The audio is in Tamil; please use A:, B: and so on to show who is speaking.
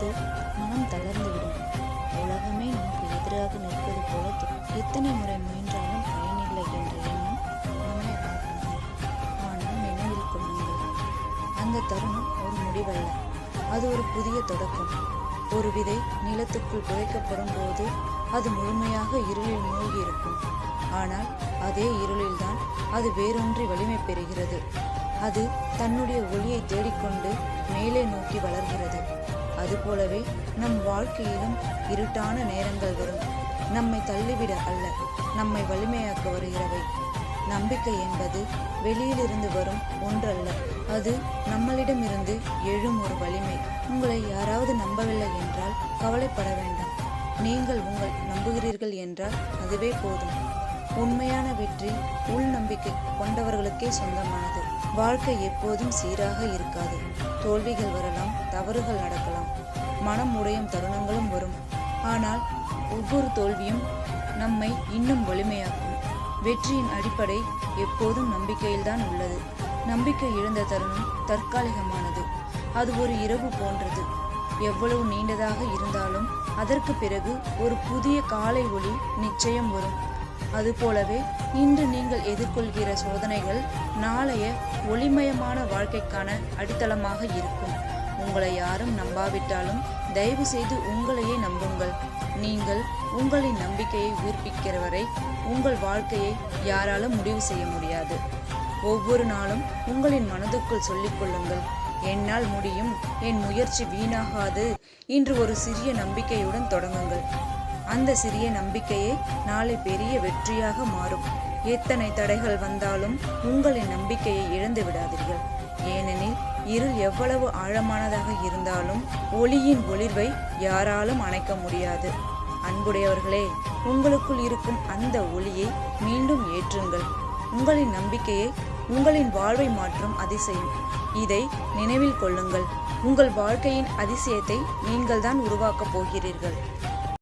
A: அப்போது மனம் தளர்ந்துவிடும். உலகமே நமக்கு எதிராக நிற்பது போல எத்தனை முறை முயன்றாலும் பயனில்லை என்ற எண்ணம் நம்மை ஆட்கொள்ளும். ஆனால் நினைவில் கொள்ளுங்கள், அந்த தருணம் ஒரு முடிவல்ல, அது ஒரு புதிய தொடக்கம். ஒரு விதை நிலத்துக்குள் புதைக்கப்படும் போது அது முழுமையாக இருளில் மூழ்கி இருக்கும். ஆனால் அதே இருளில்தான் அது வேரூன்றி வலிமை பெறுகிறது. அது தன்னுடைய ஒளியை தேடிக்கொண்டு மேலே நோக்கி வளர்கிறது. அதுபோலவே நம் வாழ்க்கையிலும் இருட்டான நேரங்கள் வரும். நம்மை தள்ளிவிட அல்ல, நம்மை வலிமையாக்க வருகிறவை. நம்பிக்கை என்பது வெளியிலிருந்து வரும் ஒன்றல்ல, அது நம்மளிடமிருந்து எழும் ஒரு வலிமை. உங்களை யாராவது நம்பவில்லை என்றால் கவலைப்பட வேண்டாம். நீங்கள் நம்புகிறீர்கள் என்றால் அதுவே போதும். உண்மையான வெற்றி உள் நம்பிக்கை கொண்டவர்களுக்கே சொந்தமானது. வாழ்க்கை எப்போதும் சீராக இருக்காது. தோல்விகள் வரலாம், தவறுகள் நடக்கலாம், மனம் உடையும் தருணங்களும் வரும். ஆனால் ஒவ்வொரு தோல்வியும் நம்மை இன்னும் வலிமையாக்கும். வெற்றியின் அடிப்படை எப்போதும் நம்பிக்கையில்தான் உள்ளது. நம்பிக்கை இழந்த தருணம் தற்காலிகமானது. அது ஒரு இரவு போன்றது. எவ்வளவு நீண்டதாக இருந்தாலும் அதற்கு பிறகு ஒரு புதிய காலை ஒளி நிச்சயம் வரும். அதுபோலவே இன்று நீங்கள் எதிர்கொள்கிற சோதனைகள் நாளைய ஒளிமயமான வாழ்க்கைக்கான அடித்தளமாக இருக்கும். உங்களை யாரும் நம்பாவிட்டாலும் தயவு செய்து உங்களையே நம்புங்கள். நீங்கள் உங்களின் நம்பிக்கையை உயிர்ப்பிக்கிற வரை உங்கள் வாழ்க்கையை யாராலும் முடிவு செய்ய முடியாது. ஒவ்வொரு நாளும் உங்களின் மனதுக்குள் சொல்லிக் கொள்ளுங்கள், என்னால் முடியும், என் முயற்சி வீணாகாது. இன்று ஒரு சிறிய நம்பிக்கையுடன் தொடங்குங்கள். அந்த சிறிய நம்பிக்கையே நாளை பெரிய வெற்றியாக மாறும். எத்தனை தடைகள் வந்தாலும் உங்களின் நம்பிக்கையை இழந்து விடாதீர்கள். ஏனெனில் இருள் எவ்வளவு ஆழமானதாக இருந்தாலும் ஒளியின் ஒளிர்வை யாராலும் அணைக்க முடியாது. அன்புடையவர்களே, உங்களுக்குள் இருக்கும் அந்த ஒளியை மீண்டும் ஏற்றுங்கள். உங்களின் நம்பிக்கையை உங்களின் வாழ்வை மாற்றும் அதிசயம். இதை நினைவில் கொள்ளுங்கள். உங்கள் வாழ்க்கையின் அதிசயத்தை நீங்கள்தான் உருவாக்கப் போகிறீர்கள்.